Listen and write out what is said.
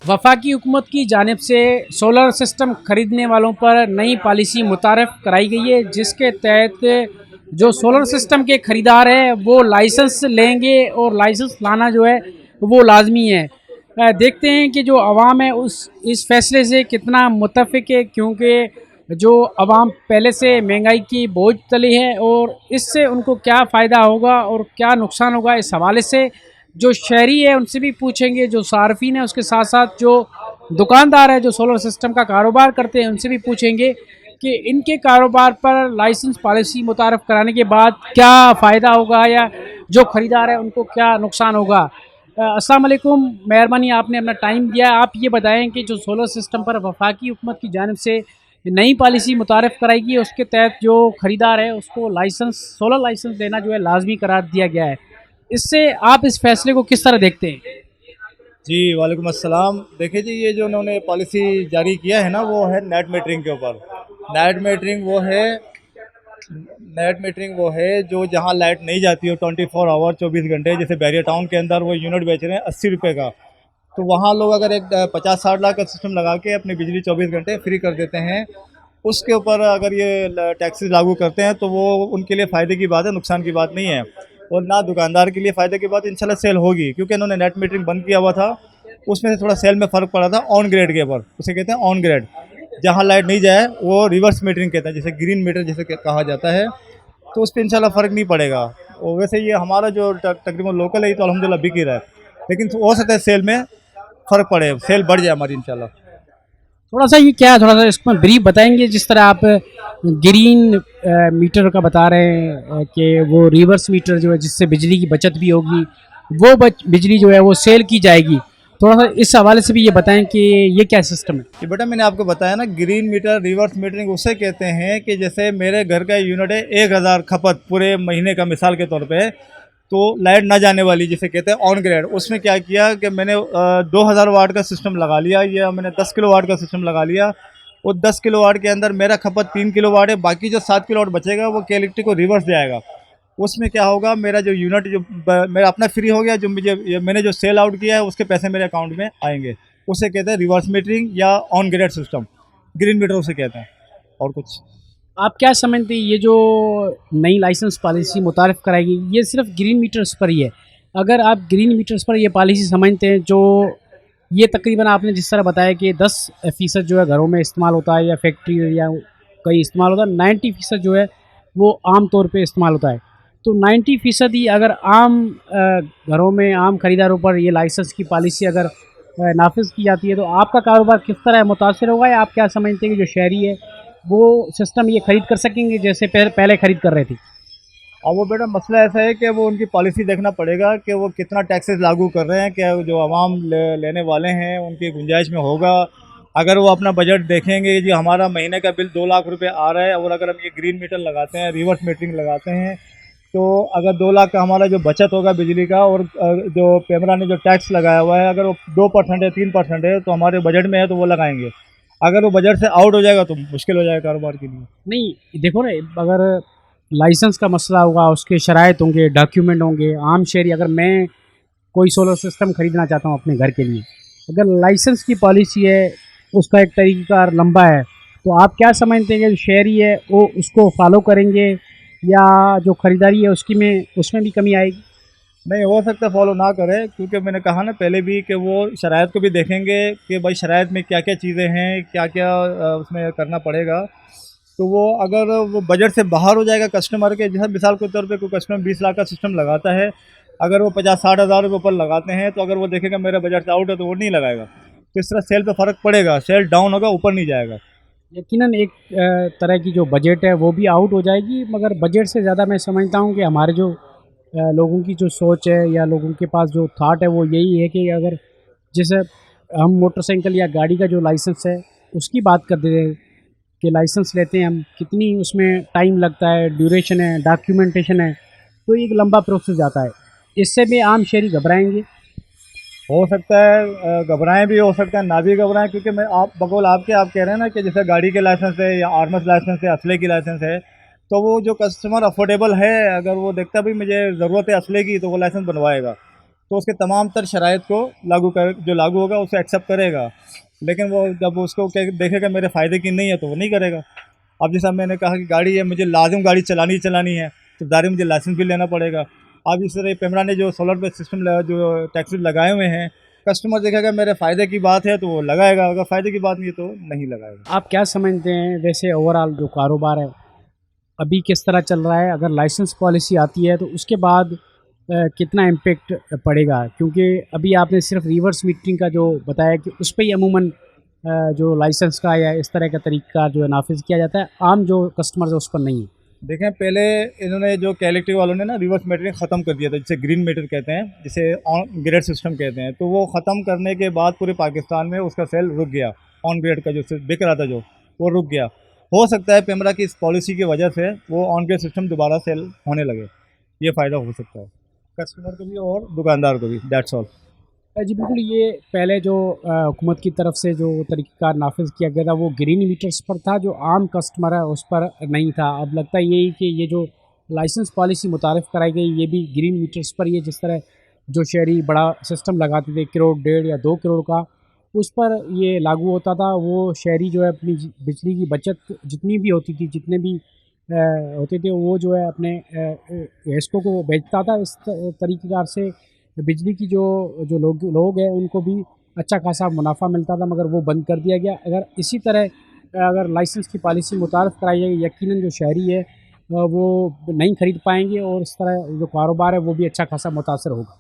वफाकी हुकूमत की जानिब से सोलर सिस्टम खरीदने वालों पर नई पॉलिसी मुतारफ़ कराई गई है, जिसके तहत जो सोलर सिस्टम के ख़रीदार हैं वो लाइसेंस लेंगे और लाइसेंस लाना जो है वो लाजमी है। देखते हैं कि जो आवाम है उस इस फैसले से कितना मुत्तफ़िक है, क्योंकि जो आवाम पहले से महंगाई की बोझ तले है और इससे उनको क्या फ़ायदा होगा और क्या नुकसान होगा, इस हवाले से जो शहरी है उनसे भी पूछेंगे, जो सार्फिन है उसके साथ साथ जो दुकानदार है जो सोलर सिस्टम का कारोबार करते हैं उनसे भी पूछेंगे कि इनके कारोबार पर लाइसेंस पॉलिसी मुतारफ़ कराने के बाद क्या फ़ायदा होगा या जो ख़रीदार है उनको क्या नुकसान होगा। अस्सलाम वालेकुम, मेहरबानी आपने अपना टाइम दिया। आप ये बताएं कि जो सोलर सिस्टम पर वफाकी हुकूमत की जानिब से नई पॉलिसी मुतारफ़ कराएगी, उसके तहत जो ख़रीदार है उसको लाइसेंस सोलर लाइसेंस लेना जो है लाजमी करार दिया गया है। इससे आप इस फैसले को किस तरह देखते हैं? जी, वालेकुम अस्सलाम। देखिए जी, ये जो उन्होंने पॉलिसी जारी किया है ना, वो है नेट मीटरिंग के ऊपर। नेट मीटरिंग वो है नेट मीटरिंग वो है जो जहाँ लाइट नहीं जाती हो 24 आवर 24 घंटे, जैसे बैरिया टाउन के अंदर वो यूनिट बेच रहे हैं 80 रुपये का। तो वहाँ लोग अगर एक 50-60 लाख का सिस्टम लगा के अपनी बिजली 24 घंटे फ्री कर देते हैं, उसके ऊपर अगर ये टैक्सेस लागू करते हैं तो वो उनके लिए फ़ायदे की बात है, नुकसान की बात नहीं है। और ना दुकानदार के लिए फ़ायदे की बात, इंशाल्लाह सेल होगी, क्योंकि इन्होंने नेट मीटरिंग बंद किया हुआ था। उसमें से थोड़ा सेल में फ़र्क पड़ा था ऑन ग्रेड के ऊपर, उसे कहते हैं ऑन ग्रेड। जहाँ लाइट नहीं जाए वो रिवर्स मीटरिंग कहते हैं, जैसे ग्रीन मीटर जैसे कहा जाता है। तो उस पर इंशाल्लाह फ़र्क नहीं पड़ेगा। और वैसे ये हमारा जो तकरीबन लोकल है ये तो अल्हम्दुलिल्लाह बिक ही रहा है, लेकिन हो सकता है सेल में फ़र्क पड़े, सेल बढ़ जाए हमारी इंशाल्लाह। थोड़ा सा ये क्या है, थोड़ा सा इसमें ब्रीफ बताएंगे। जिस तरह आप ग्रीन मीटर का बता रहे हैं कि वो रिवर्स मीटर जो है जिससे बिजली की बचत भी होगी, वो बिजली जो है वो सेल की जाएगी। थोड़ा सा इस हवाले से भी ये बताएं कि ये क्या सिस्टम है। ये बेटा मैंने आपको बताया ना, ग्रीन मीटर रिवर्स मीटरिंग उसे कहते हैं कि जैसे मेरे घर का यूनिट है 1000 खपत पूरे महीने का, मिसाल के तौर पे, तो लाइट ना जाने वाली जिसे कहते हैं ऑन ग्रेड। उसमें क्या किया कि मैंने 2000 वाट का सिस्टम लगा लिया, या मैंने 10 किलो वाट का सिस्टम लगा लिया। वो 10 किलो वाट के अंदर मेरा खपत 3 किलो वाट है, बाकी जो 7 किलो वाट बचेगा वो इलेक्ट्रिक को रिवर्स जाएगा। उसमें क्या होगा, मेरा जो यूनिट जो मेरा अपना फ्री हो गया, जो मैंने जो सेल आउट किया है उसके पैसे मेरे अकाउंट में आएंगे। उसे कहते हैं रिवर्स मीटरिंग या on grid system, green meter उसे कहते हैं। और कुछ आप क्या समझते हैं ये जो नई लाइसेंस पॉलिसी मुतारफ़ कराएगी, ये सिर्फ ग्रीन मीटर्स पर ही है? अगर आप ग्रीन मीटर्स पर ये पॉलिसी समझते हैं, जो ये तकरीबन आपने जिस तरह बताया कि 10% जो है घरों में इस्तेमाल होता है या फैक्ट्री या कहीं इस्तेमाल होता है, 90% जो है वो आम तौर पे इस्तेमाल होता है। तो 90% ही अगर आम घरों में आम खरीदारों पर ये लाइसेंस की पॉलिसी अगर नाफिज की जाती है तो आपका कारोबार किस तरह मुतासर होगा, या आप क्या समझते हैं कि जो शहरी है वो सिस्टम ये खरीद कर सकेंगे जैसे पहले खरीद कर रहे थे? और वो बेटा मसला ऐसा है कि वो उनकी पॉलिसी देखना पड़ेगा कि वो कितना टैक्सेस लागू कर रहे हैं, क्या जो आवाम लेने वाले हैं उनकी गुंजाइश में होगा। अगर वो अपना बजट देखेंगे कि हमारा महीने का बिल 2 लाख रुपए आ रहा है, और अगर हम ये ग्रीन मीटर लगाते हैं, रिवर्स मीटरिंग लगाते हैं, तो अगर 2 लाख का हमारा जो बचत होगा बिजली का, और जो पेमरा ने जो टैक्स लगाया हुआ है अगर वो 2% है 3% है तो हमारे बजट में है तो वो लगाएंगे। अगर वो बजट से आउट हो जाएगा तो मुश्किल हो जाएगा कारोबार के लिए। नहीं, देखो ना, अगर लाइसेंस का मसला होगा, उसके शराइत होंगे, डॉक्यूमेंट होंगे। आम शहरी, अगर मैं कोई सोलर सिस्टम खरीदना चाहता हूँ अपने घर के लिए, अगर लाइसेंस की पॉलिसी है, उसका एक तरीक़ाकार लंबा है, तो आप क्या समझते हैं कि जो शहरी है वो उसको फॉलो करेंगे या जो ख़रीदारी है उसकी में उसमें भी कमी आएगी? नहीं, हो सकता है फॉलो ना करें, क्योंकि मैंने कहा ना पहले भी कि वो शराइत को भी देखेंगे कि भाई शराइत में क्या क्या चीज़ें हैं, क्या क्या उसमें करना पड़ेगा। तो वो अगर वो बजट से बाहर हो जाएगा कस्टमर के, जैसे मिसाल के तौर पे कोई कस्टमर 20 लाख का सिस्टम लगाता है, अगर वो 50-60 हज़ार रुपये ऊपर लगाते हैं, तो अगर वो देखेगा मेरा बजट से आउट है तो वो नहीं लगाएगा। तो इस तरह सेल पे फ़र्क पड़ेगा, सेल डाउन होगा, ऊपर नहीं जाएगा। यकीनन एक तरह की जो बजट है वो भी आउट हो जाएगी, मगर बजट से ज़्यादा मैं समझता हूँ कि हमारे जो लोगों की जो सोच है या लोगों के पास जो थाट है वो यही है कि अगर जैसे हम मोटरसाइकिल या गाड़ी का जो लाइसेंस है उसकी बात करते हैं कि लाइसेंस लेते हैं हम, कितनी उसमें टाइम लगता है, ड्यूरेशन है, डॉक्यूमेंटेशन है, तो एक लंबा प्रोसेस जाता है। इससे भी आम शहरी घबराएंगे। हो सकता है घबराएं भी, हो सकता है ना भी घबराएं, क्योंकि मैं आप बकौल आपके आप कह रहे हैं ना कि जैसे गाड़ी के लाइसेंस है या आर्मस लाइसेंस है, असले की लाइसेंस है, तो वो जो कस्टमर अफोर्डेबल है, अगर वो देखता भी मुझे ज़रूरत है असले की, तो वो लाइसेंस बनवाएगा। तो उसके तमाम तर शराइत को जो लागू होगा उसे एक्सेप्ट करेगा। लेकिन वो जब उसको देखेगा मेरे फ़ायदे की नहीं है तो वो नहीं करेगा। अब जैसा मैंने कहा कि गाड़ी है, मुझे लाजिम गाड़ी चलानी है, तो दायरे मुझे लाइसेंस भी लेना पड़ेगा। अब इस तरह पेमरा ने जो सोलर पे सिस्टम जो टैक्सेस लगाए हुए हैं, कस्टमर देखेगा मेरे फ़ायदे की बात है तो वो लगाएगा, अगर फ़ायदे की बात नहीं है तो नहीं लगाएगा। आप क्या समझते हैं वैसे ओवरऑल जो कारोबार है अभी किस तरह चल रहा है? अगर लाइसेंस पॉलिसी आती है तो उसके बाद कितना इम्पेक्ट पड़ेगा? क्योंकि अभी आपने सिर्फ रिवर्स मीटरिंग का जो बताया कि उस पे ही अमूमन जो लाइसेंस का या इस तरह का तरीका जो है नाफिज किया जाता है, आम जो कस्टमर्स है उस पर नहीं है। देखें, पहले इन्होंने जो इलेक्ट्रिक वालों ने ना रिवर्स मीटरिंग ख़त्म कर दिया था, जिसे ग्रीन मीटर कहते हैं, जिसे ऑन ग्रेड सिस्टम कहते हैं। तो वो ख़त्म करने के बाद पूरे पाकिस्तान में उसका सेल रुक गया। ऑन ग्रेड का जो बिक रहा था जो, वो रुक गया। हो सकता है पेमरा की इस पॉलिसी की वजह से वो ऑन ग्रेड सिस्टम दोबारा सेल होने लगे, ये फ़ायदा हो सकता है कस्टमर को भी और दुकानदार को भी। That's all. जी बिल्कुल, ये पहले जो हुकूमत की तरफ से जो तरीक़ाकार नाफिज किया गया था वो ग्रीन मीटर्स पर था, जो आम कस्टमर है उस पर नहीं था। अब लगता है यही कि ये जो लाइसेंस पॉलिसी मुतारिफ़ कराई गई ये भी ग्रीन मीटर्स पर ही है। जिस तरह जो शहरी बड़ा सिस्टम लगाते थे 1 करोड़, 1.5 या 2 करोड़ का, उस पर ये लागू होता था। वो शहरी जो है अपनी बिजली की बचत जितनी भी होती थी, जितने भी होते थे, वो जो है अपने गैसों को बेचता था। इस तरीक़ेकार से बिजली की जो लोग हैं उनको भी अच्छा खासा मुनाफा मिलता था, मगर वो बंद कर दिया गया। अगर इसी तरह अगर लाइसेंस की पॉलिसी मुतारिफ़ कराई जाए, यकीनन जो शहरी है वो नहीं ख़रीद पाएंगे और इस तरह जो कारोबार है वो भी अच्छा खासा मुतासर होगा।